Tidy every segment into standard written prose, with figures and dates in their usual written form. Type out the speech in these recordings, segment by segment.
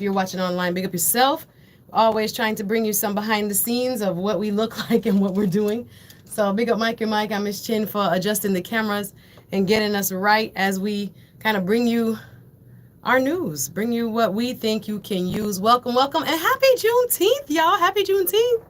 you're watching online, big up yourself. Always trying to bring you some behind the scenes of what we look like and what we're doing. So big up Mike and Mike. I'm Miss Chin for adjusting the cameras and getting us right as we kind of bring you our news, bring you what we think you can use. Welcome, welcome, and happy Juneteenth, y'all. Happy Juneteenth.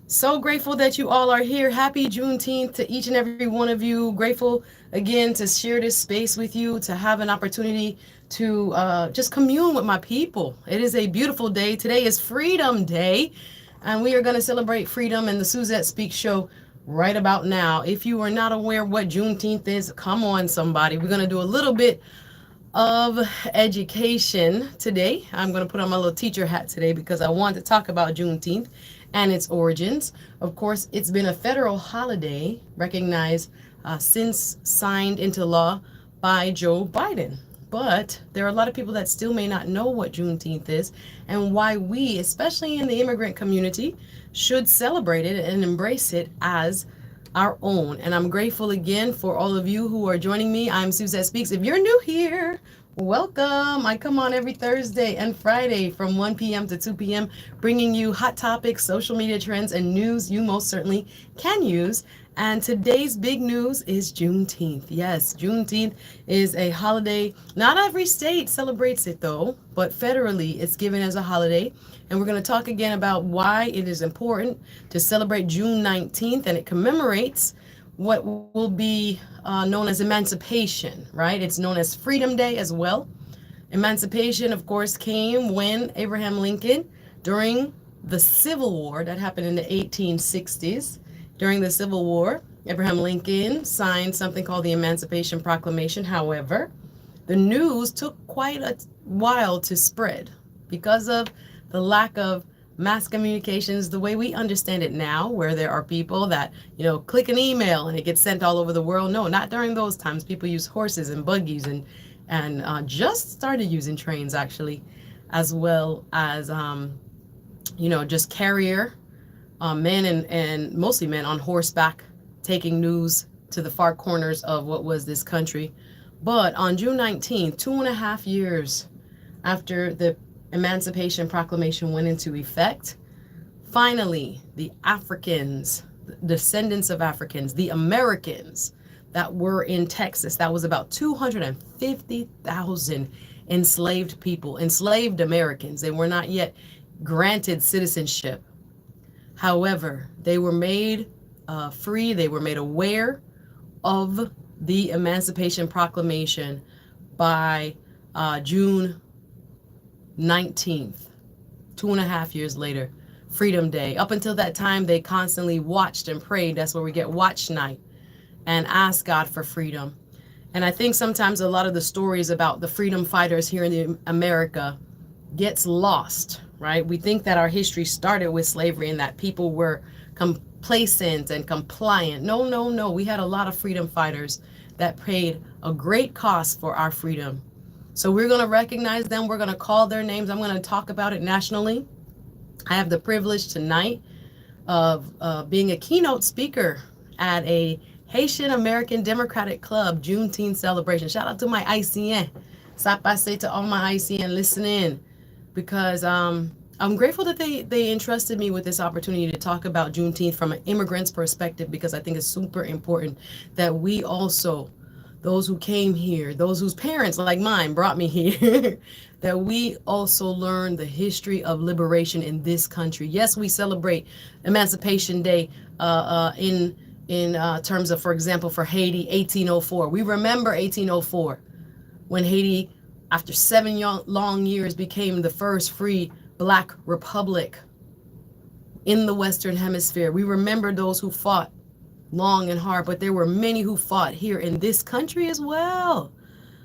So grateful that you all are here. Happy Juneteenth to each and every one of you. Grateful again to share this space with you, to have an opportunity to just commune with my people. It is a beautiful day. Today is Freedom Day, and we are going to celebrate freedom in the Suzette Speaks show right about now. If you are not aware what Juneteenth is, come on, somebody. We're going to do a little bit of education today. I'm going to put on my little teacher hat today because I want to talk about Juneteenth and its origins. Of course, it's been a federal holiday recognized since signed into law by Joe Biden. But there are a lot of people that still may not know what Juneteenth is and why we, especially in the immigrant community, should celebrate it and embrace it as our own. And I'm grateful again for all of you who are joining me. I'm Suzette Speaks. If you're new here, welcome. I come on every Thursday and Friday from 1 p.m. to 2 p.m., bringing you hot topics, social media trends, and news you most certainly can use. And today's big news is Juneteenth. Yes, Juneteenth is a holiday. Not every state celebrates it though, but federally it's given as a holiday. And we're going to talk again about why it is important to celebrate June 19th, and it commemorates what will be known as emancipation, right? It's known as Freedom Day as well. Emancipation, of course, came when Abraham Lincoln, during the Civil War that happened in the 1860s, during the Civil War, Abraham Lincoln signed something called the Emancipation Proclamation. However, the news took quite a while to spread because of the lack of mass communications the way we understand it now, where there are people that, click an email and it gets sent all over the world. No, not during those times. People use horses and buggies and just started using trains, actually, as well as, just carrier men and mostly men on horseback taking news to the far corners of what was this country. But on June 19th, 2.5 years after the Emancipation Proclamation went into effect, finally, the Africans, the descendants of Africans, the Americans that were in Texas, that was about 250,000 enslaved people, enslaved Americans. They were not yet granted citizenship. However, they were made free, they were made aware of the Emancipation Proclamation by June 19th, 2.5 years later, Freedom Day. Up until that time, they constantly watched and prayed. That's where we get watch night, and asked God for freedom. And I think sometimes a lot of the stories about the freedom fighters here in America gets lost, right? We think that our history started with slavery and that people were complacent and compliant. No, no, no. We had a lot of freedom fighters that paid a great cost for our freedom. So we're going to recognize them. We're going to call their names. I'm going to talk about it nationally. I have the privilege tonight of being a keynote speaker at a Haitian American Democratic Club Juneteenth celebration. Shout out to my ICN. Sapase to all my ICN listening, because I'm grateful that they entrusted me with this opportunity to talk about Juneteenth from an immigrant's perspective, because I think it's super important that we also, those who came here, those whose parents like mine brought me here, that we also learn the history of liberation in this country. Yes, we celebrate Emancipation Day in terms of, for example, for Haiti, 1804. We remember 1804, when Haiti, after 7 long years, became the first free Black republic in the Western Hemisphere. We remember those who fought long and hard, but there were many who fought here in this country as well.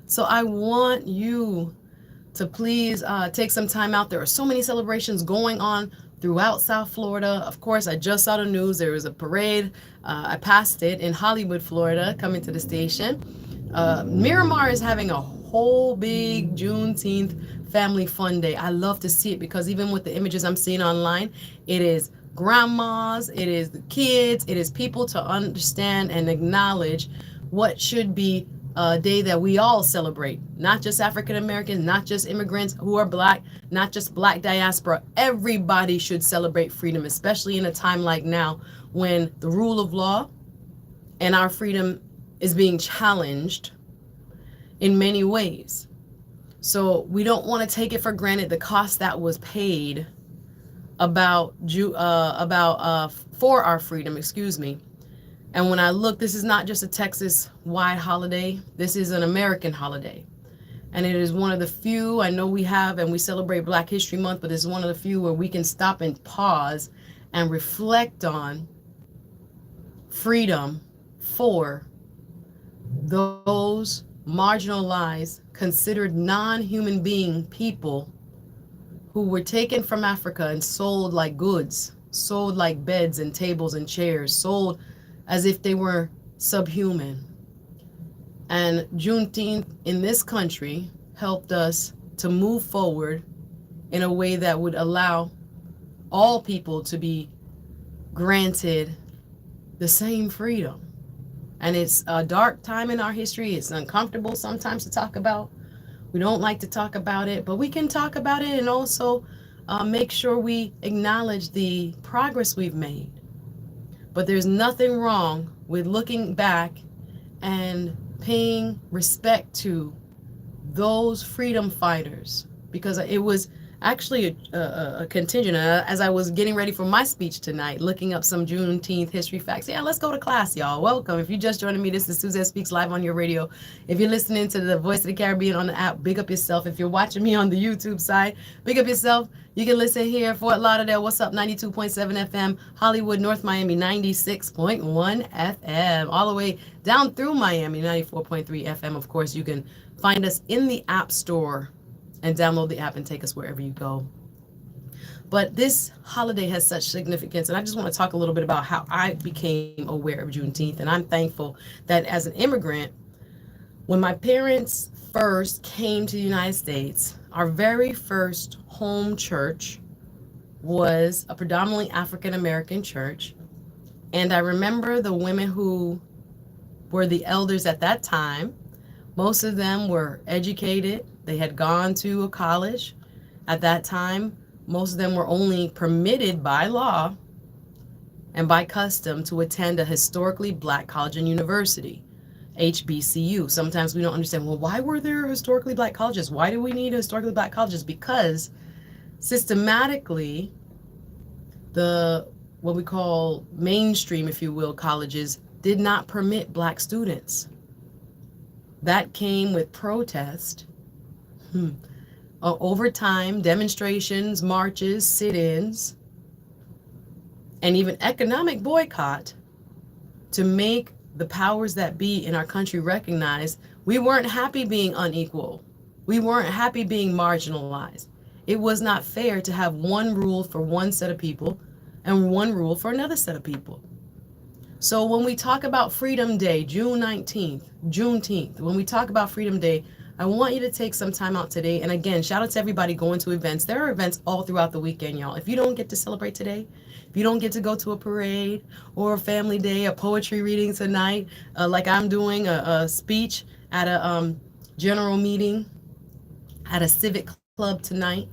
So I want you to please take some time out. There are so many celebrations going on throughout South Florida. Of course, I just saw the news. There was a parade. I passed it in Hollywood, Florida, coming to the station. Miramar is having a whole big Juneteenth family fun day. I love to see it, because even with the images I'm seeing online, it is grandmas, it is the kids, it is people to understand and acknowledge what should be a day that we all celebrate, not just African Americans, not just immigrants who are Black, not just Black diaspora. Everybody should celebrate freedom, especially in a time like now when the rule of law and our freedom is being challenged in many ways. So we don't want to take it for granted the cost that was paid for our freedom, excuse me. And when I look, this is not just a Texas-wide holiday. This is an American holiday. And it is one of the few, I know we have, and we celebrate Black History Month, but it's one of the few where we can stop and pause and reflect on freedom for those marginalized, considered non-human being people who were taken from Africa and sold like goods, sold like beds and tables and chairs, sold as if they were subhuman. And Juneteenth in this country helped us to move forward in a way that would allow all people to be granted the same freedom. And it's a dark time in our history. It's uncomfortable sometimes to talk about. We don't like to talk about it, but we can talk about it and also make sure we acknowledge the progress we've made. But there's nothing wrong with looking back and paying respect to those freedom fighters, because it was actually a contingent. As I was getting ready for my speech tonight, looking up some Juneteenth history facts. Yeah, let's go to class, y'all. Welcome. If you're just joining me, this is Suzette Speaks live on your radio. If you're listening to the Voice of the Caribbean on the app, big up yourself. If you're watching me on the YouTube side, big up yourself. You can listen here, Fort Lauderdale, what's up, 92.7 FM, Hollywood, North Miami, 96.1 FM, all the way down through Miami, 94.3 FM. Of course, you can find us in the App Store and download the app and take us wherever you go. But this holiday has such significance, and I just want to talk a little bit about how I became aware of Juneteenth. And I'm thankful that as an immigrant, when my parents first came to the United States, our very first home church was a predominantly African American church. And I remember the women who were the elders at that time. Most of them were educated. They had gone to a college. At that time, most of them were only permitted by law and by custom to attend a historically Black college and university, HBCU. Sometimes we don't understand, well, why were there historically Black colleges? Why do we need historically Black colleges? Because systematically, what we call mainstream, if you will, colleges did not permit Black students. That came with protest. Over time, demonstrations, marches, sit-ins, and even economic boycott to make the powers that be in our country recognize we weren't happy being unequal. We weren't happy being marginalized. It was not fair to have one rule for one set of people and one rule for another set of people. So when we talk about Freedom Day, June 19th, Juneteenth, when we talk about Freedom Day, I want you to take some time out today. And again, shout out to everybody going to events. There are events all throughout the weekend, y'all. If you don't get to celebrate today, if you don't get to go to a parade or a family day, a poetry reading tonight, like I'm doing a speech at a general meeting at a civic club tonight.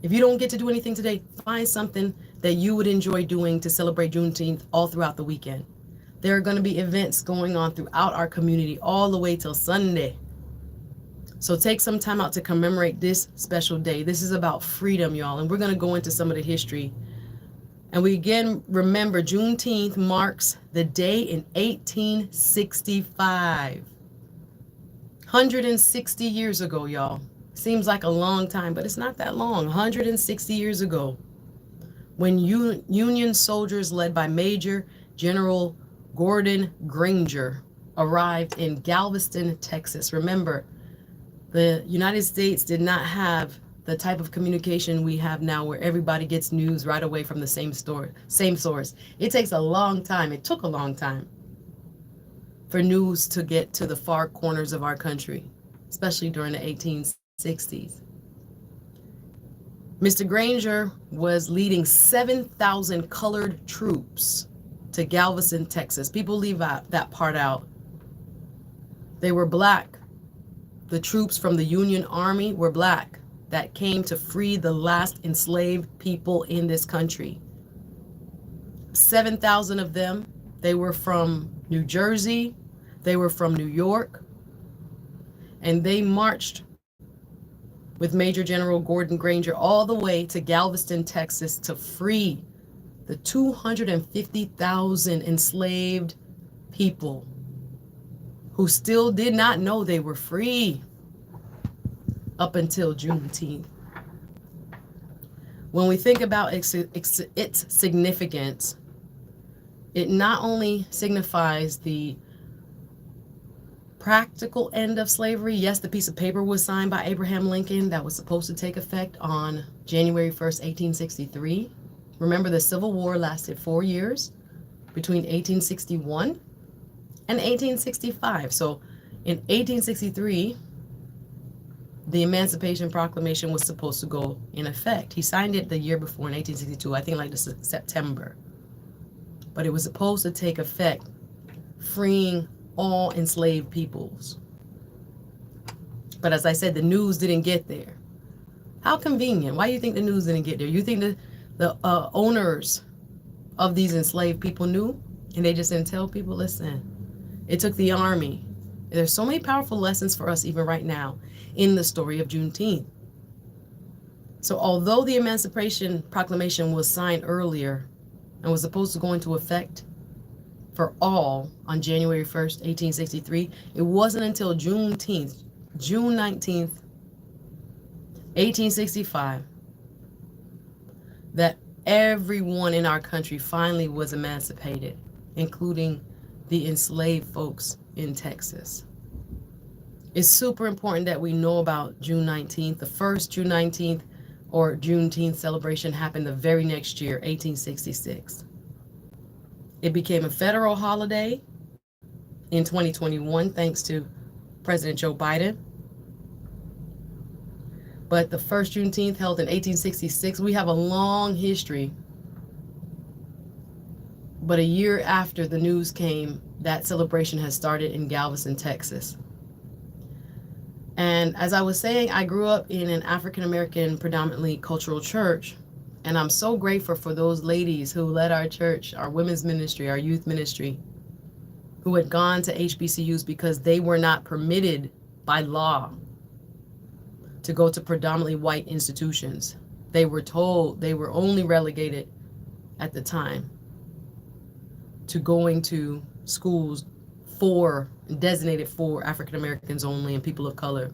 If you don't get to do anything today, find something that you would enjoy doing to celebrate Juneteenth all throughout the weekend. There are going to be events going on throughout our community all the way till Sunday. So take some time out to commemorate this special day. This is about freedom, y'all, and we're going to go into some of the history. And we again remember Juneteenth marks the day in 1865. 160 years ago, y'all. Seems like a long time, but it's not that long. 160 years ago, when Union soldiers led by Major General Gordon Granger arrived in Galveston, Texas. Remember, the United States did not have the type of communication we have now where everybody gets news right away from the same source. It takes a long time. It took a long time for news to get to the far corners of our country, especially during the 1860s. Mr. Granger was leading 7,000 colored troops to Galveston, Texas. People leave that part out. They were Black The troops from the Union Army were black that came to free the last enslaved people in this country. 7,000 of them, they were from New Jersey, they were from New York, and they marched with Major General Gordon Granger all the way to Galveston, Texas to free the 250,000 enslaved people who still did not know they were free up until Juneteenth. When we think about its significance, it not only signifies the practical end of slavery. Yes, the piece of paper was signed by Abraham Lincoln that was supposed to take effect on January 1st, 1863. Remember, the Civil War lasted 4 years between 1861 and 1865. So in 1863, the Emancipation Proclamation was supposed to go in effect. He signed it the year before in 1862, I think like September. But it was supposed to take effect, freeing all enslaved peoples. But as I said, the news didn't get there. How convenient. Why do you think the news didn't get there? You think the owners of these enslaved people knew, and they just didn't tell people? Listen, it took the army. There's so many powerful lessons for us even right now in the story of Juneteenth. So although the Emancipation Proclamation was signed earlier and was supposed to go into effect for all on January 1st, 1863, it wasn't until Juneteenth, June 19th, 1865, that everyone in our country finally was emancipated, including the enslaved folks in Texas. It's super important that we know about June 19th. The first June 19th or Juneteenth celebration happened the very next year, 1866. It became a federal holiday in 2021 thanks to President Joe Biden. But the first Juneteenth held in 1866, we have a long history. But a year after the news came, that celebration has started in Galveston, Texas. And as I was saying, I grew up in an African-American predominantly cultural church. And I'm so grateful for those ladies who led our church, our women's ministry, our youth ministry, who had gone to HBCUs because they were not permitted by law to go to predominantly white institutions. They were told they were only relegated at the time to going to schools designated for African Americans only and people of color.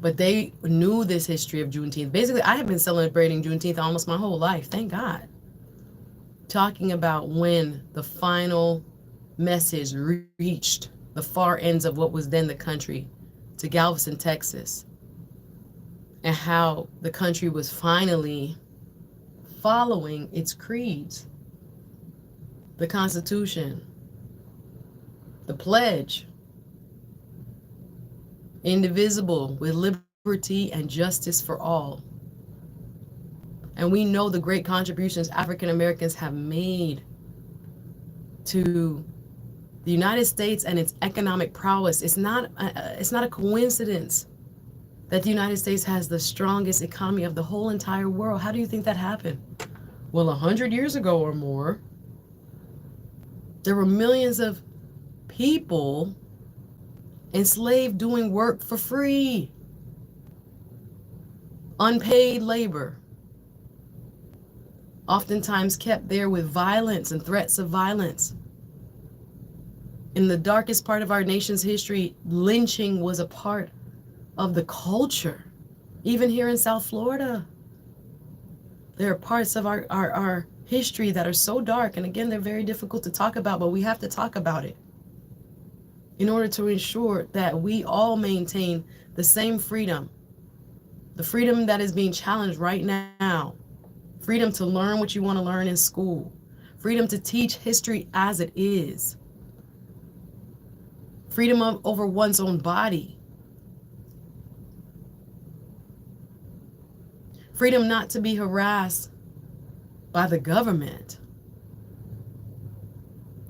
But they knew this history of Juneteenth. Basically, I have been celebrating Juneteenth almost my whole life, thank God. Talking about when the final message reached the far ends of what was then the country to Galveston, Texas, and how the country was finally following its creeds, the Constitution, the pledge, indivisible, with liberty and justice for all. And we know the great contributions African Americans have made to the United States and its economic prowess. It's not a coincidence that the United States has the strongest economy of the whole entire world. How do you think that happened? Well, 100 years ago or more, there were millions of people enslaved doing work for free, unpaid labor, oftentimes kept there with violence and threats of violence. In the darkest part of our nation's history, lynching was a part of the culture. Even here in South Florida, there are parts of our history that are so dark, and again, they're very difficult to talk about, but we have to talk about it in order to ensure that we all maintain the same freedom, the freedom that is being challenged right now, freedom to learn what you want to learn in school, freedom to teach history as it is, freedom over one's own body, freedom not to be harassed by the government,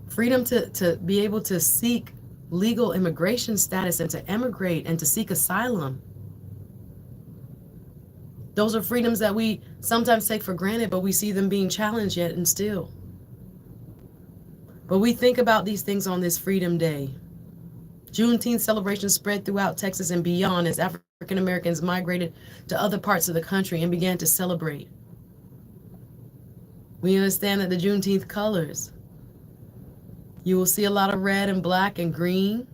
freedom to be able to seek legal immigration status and to emigrate and to seek asylum. Those are freedoms that we sometimes take for granted, but we see them being challenged yet and still. But we think about these things on this Freedom Day. Juneteenth celebrations spread throughout Texas and beyond as African Americans migrated to other parts of the country and began to celebrate. We understand that the Juneteenth colors, you will see a lot of red and black and green.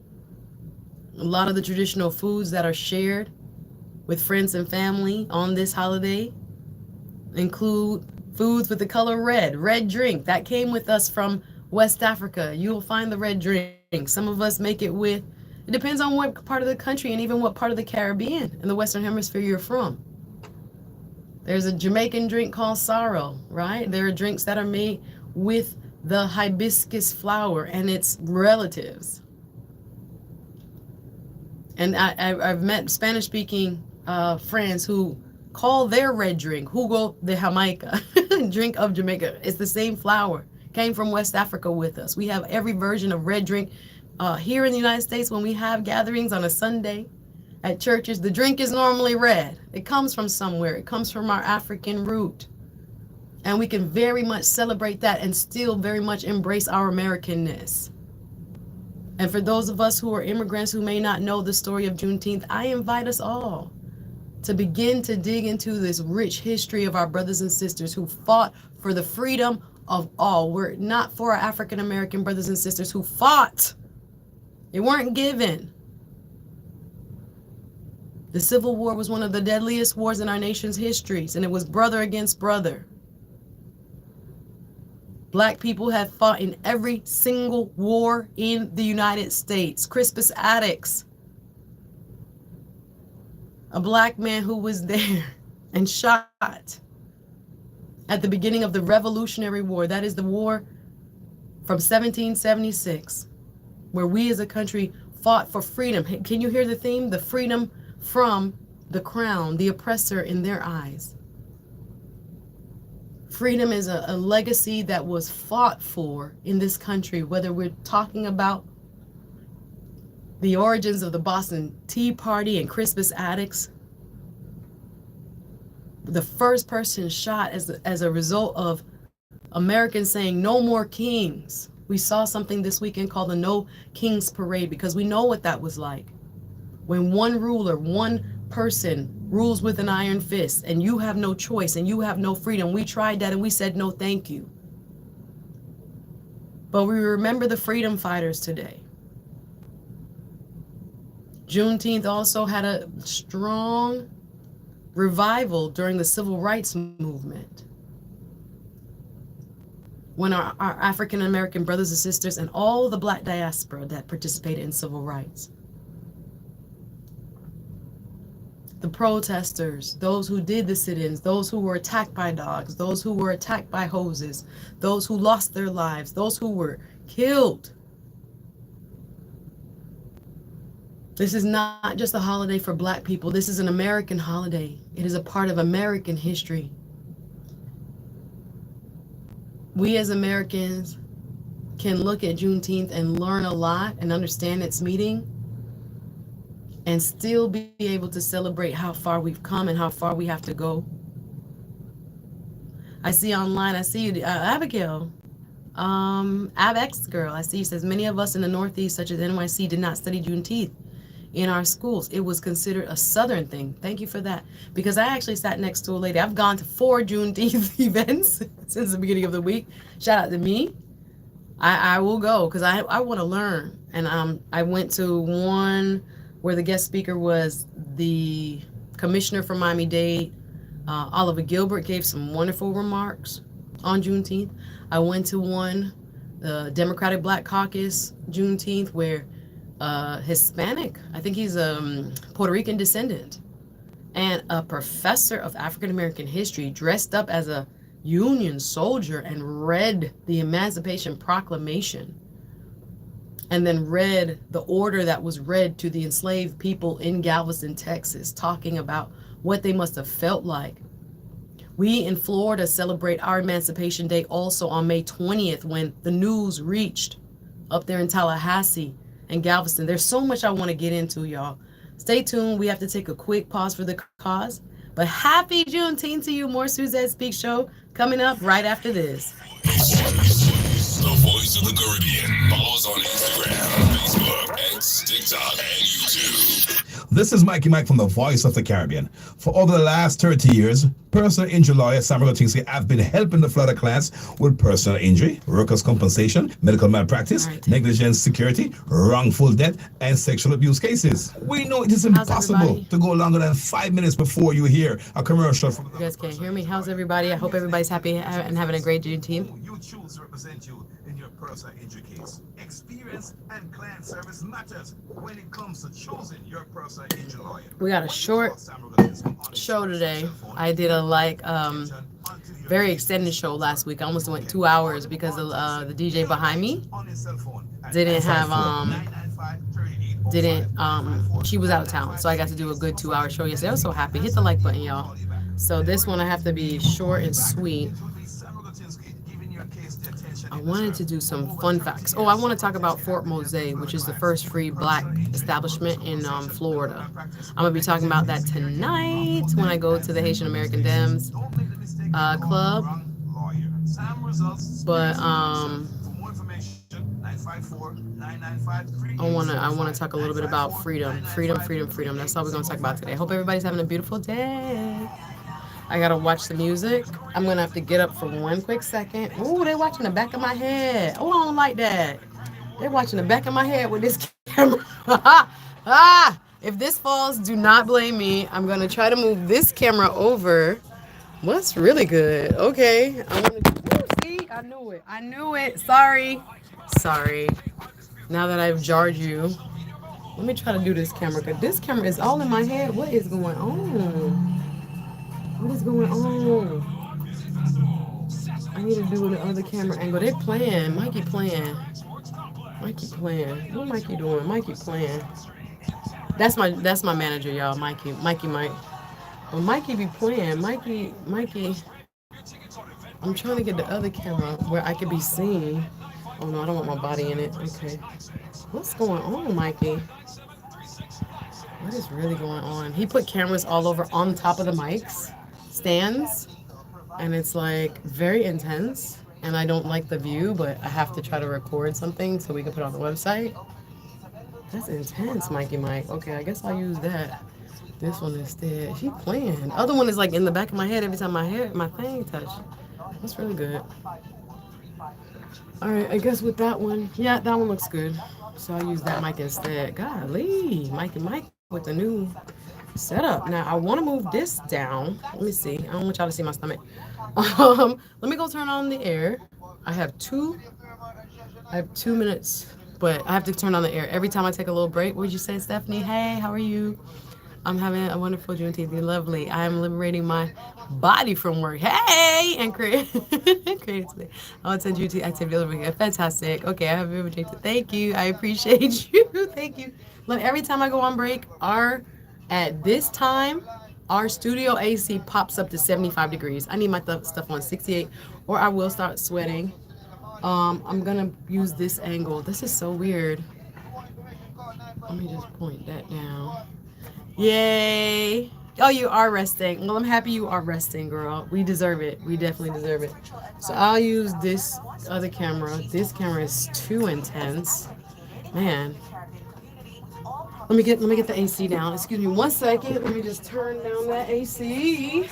A lot of the traditional foods that are shared with friends and family on this holiday include foods with the color red, red drink. That came with us from West Africa. You will find the red drink. Some of us make it with, it depends on what part of the country and even what part of the Caribbean in the Western Hemisphere you're from. There's a Jamaican drink called sorrel, right? There are drinks that are made with the hibiscus flower and its relatives. And I've met Spanish-speaking friends who call their red drink jugo de Jamaica, drink of Jamaica. It's the same flower, came from West Africa with us. We have every version of red drink here in the United States. When we have gatherings on a Sunday at churches, the drink is normally red. It comes from somewhere. It comes from our African root. And we can very much celebrate that and still very much embrace our Americanness. And for those of us who are immigrants who may not know the story of Juneteenth, I invite us all to begin to dig into this rich history of our brothers and sisters who fought for the freedom of all. We're not for our African American brothers and sisters who fought. They weren't given. The Civil War was one of the deadliest wars in our nation's histories, and it was brother against brother. Black people have fought in every single war in the United States. Crispus Attucks, a black man who was there and shot at the beginning of the Revolutionary War. That is the war from 1776, where we as a country fought for freedom. Can you hear the theme? The freedom from the crown, the oppressor in their eyes. Freedom is a legacy that was fought for in this country, whether we're talking about the origins of the Boston Tea Party and Crispus Attucks. The first person shot as a result of Americans saying no more kings. We saw something this weekend called the No Kings Parade because we know what that was like. When one ruler, one person rules with an iron fist and you have no choice and you have no freedom. We tried that and we said no thank you. But we remember the freedom fighters today. Juneteenth also had a strong revival during the civil rights movement, when our African American brothers and sisters and all the black diaspora that participated in civil rights, the protesters, those who did the sit-ins, those who were attacked by dogs, those who were attacked by hoses, those who lost their lives, those who were killed. This is not just a holiday for black people. This is an American holiday. It is a part of American history. We as Americans can look at Juneteenth and learn a lot and understand its meaning and still be able to celebrate how far we've come and how far we have to go. I see online, I see you, Abigail, Abex girl, I see you says, many of us in the Northeast, such as NYC, did not study Juneteenth in our schools. It was considered a Southern thing. Thank you for that. Because I actually sat next to a lady. I've gone to 4 Juneteenth events since the beginning of the week. Shout out to me. I will go because I want to learn. And I went to one where the guest speaker was the commissioner for Miami-Dade. Oliver Gilbert gave some wonderful remarks on Juneteenth. I went to one, the Democratic Black Caucus Juneteenth, where Hispanic, I think he's a Puerto Rican descendant, and a professor of African American history dressed up as a Union soldier and read the Emancipation Proclamation, and then read the order that was read to the enslaved people in Galveston, Texas, talking about what they must have felt like. We in Florida celebrate our Emancipation Day also on May 20th, when the news reached up there in Tallahassee and Galveston. There's so much I want to get into, y'all. Stay tuned. We have to take a quick pause for the cause. But happy Juneteenth to you. More Suzette Speaks show coming up right after this. The voice of the Caribbean. Follow us on Instagram, Facebook, X, TikTok, and YouTube. This is Mikey Mike from the Voice of the Caribbean. For over the last 30 years, personal injury lawyer Sam Rogotinsky have been helping the Florida clients with personal injury, workers' compensation, medical malpractice, negligence, security, wrongful death, and sexual abuse cases. We know it is impossible to go longer than 5 minutes before you hear a commercial from... You guys can't hear me. How's everybody? I hope everybody's happy and having a great Juneteenth. You choose to represent you in your personal injury case. Experience and client service matters when it comes to choosing your personal injury lawyer. We got a short show today. I did a very extended show last week. I almost went 2 hours because the DJ behind me didn't have she was out of town, so I got to do a good 2 hour show yesterday. I was so happy. Hit the like button, y'all. So this one I have to be short and sweet. I wanted to do some fun facts. Oh, I want to talk about Fort Mose, which is the first free black establishment in Florida. I'm going to be talking about that tonight when I go to the Haitian American Dems Club. But I want to talk a little bit about freedom. That's all we're going to talk about today. I hope everybody's having a beautiful day. I gotta watch the music. I'm gonna have to get up for one quick second. Ooh, they're watching the back of my head. Oh, I don't like that. They're watching the back of my head with this camera. If this falls, do not blame me. I'm gonna try to move this camera over. What's really good? Okay. See, I knew it. Sorry. Now that I've jarred you, let me try to do this camera, because this camera is all in my head. What is going on? What is going on? I need to do the other camera angle. They're playing. Mikey playing. What Mikey doing? Mikey playing. That's my manager, y'all. Mikey. Well, Mikey be playing. Mikey. I'm trying to get the other camera where I can be seen. Oh no, I don't want my body in it. Okay. What's going on, Mikey? What is really going on? He put cameras all over on top of the mics stands, and it's like very intense, and I don't like the view, but I have to try to record something so we can put it on the website. That's intense, Mikey Mike. Okay, I guess I'll use that. This one instead. She playing. The other one is like in the back of my head every time my thing touch. That's really good. All right, I guess with that one, yeah, that one looks good. So I'll use that mic instead. Golly, Mikey Mike with the new setup. Now I want to move this down. Let me see. I don't want y'all to see my stomach. Let me go turn on the air. I have 2 minutes, but I have to turn on the air every time I take a little break. What would you say, Stephanie? Hey, how are you? I'm having a wonderful Juneteenth. You're lovely. I am liberating my body from work. Hey, and creatively. I want to send Juneteenth activity. Fantastic. Okay, I have a Juneteenth. Thank you. I appreciate you. Thank you. Look, every time I go on break, at this time, our studio AC pops up to 75 degrees. I need my stuff on 68 or I will start sweating. I'm going to use this angle. This is so weird. Let me just point that down. Yay. Oh, you are resting. Well, I'm happy you are resting, girl. We deserve it. We definitely deserve it. So I'll use this other camera. This camera is too intense. Man. Let me get the AC down. Excuse me 1 second. Let me just turn down that AC.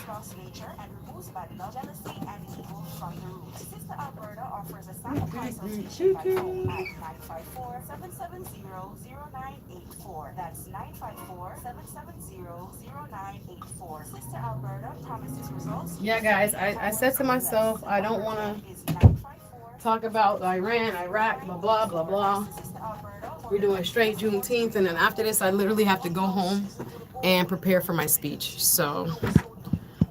That's 954-770-0984. Sister Alberta promises results. Yeah, guys, I said to myself, I don't want to talk about Iran, Iraq, blah, blah, blah, blah. We're doing straight Juneteenth, and then after this, I literally have to go home and prepare for my speech. So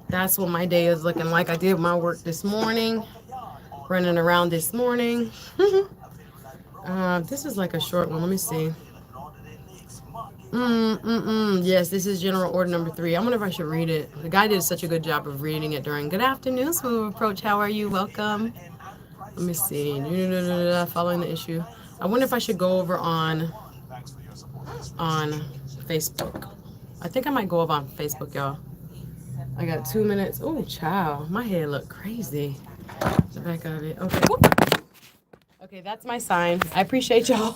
that's what my day is looking like. I did my work this morning, running around this morning. This is like a short one. Let me see. Yes, this is General Order number 3. I wonder if I should read it. The guy did such a good job of reading it during Good Afternoon, Smooth Approach. How are you? Welcome. Let me see. Following the issue. I wonder if I should go over on on Facebook. I think I might go over on Facebook, y'all. I got 2 minutes. Oh, child, my hair look crazy. The back of it. Okay. Okay, that's my sign. I appreciate y'all.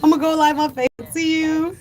I'm gonna go live on Facebook. See you.